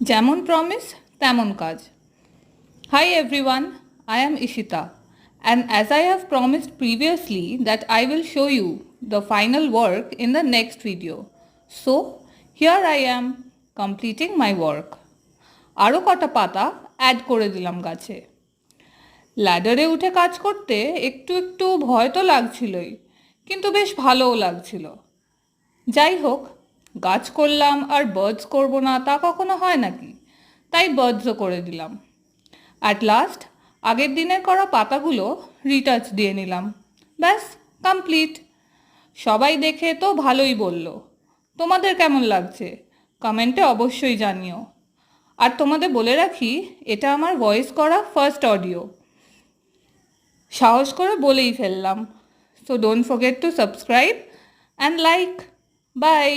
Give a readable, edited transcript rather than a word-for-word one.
যেমন প্রমিস তেমন কাজ। Hi everyone, I am Ishita, and as I have promised previously that I will show you the final work in the next video. So here I am completing my work. আরও কটা পাতা add করে দিলাম গাছে। ল্যাডারে উঠে কাজ করতে একটু একটু ভয় তো লাগছিলই, কিন্তু বেশ ভালোও লাগছিল। যাই হোক, গাছ করলাম আর বার্ডস করব না তা কখনো হয় নাকি, তাই বার্ডসও করে দিলাম। অ্যাট লাস্ট আগের দিনের করা পাতাগুলো রিটাচ দিয়ে নিলাম। ব্যাস, কমপ্লিট। সবাই দেখে তো ভালোই বলল। তোমাদের কেমন লাগছে কমেন্টে অবশ্যই জানিও। আর তোমাদের বলে রাখি, এটা আমার ভয়েস করা ফার্স্ট অডিও। সাহস করে বলেই ফেললাম। So don't forget to subscribe and like. By.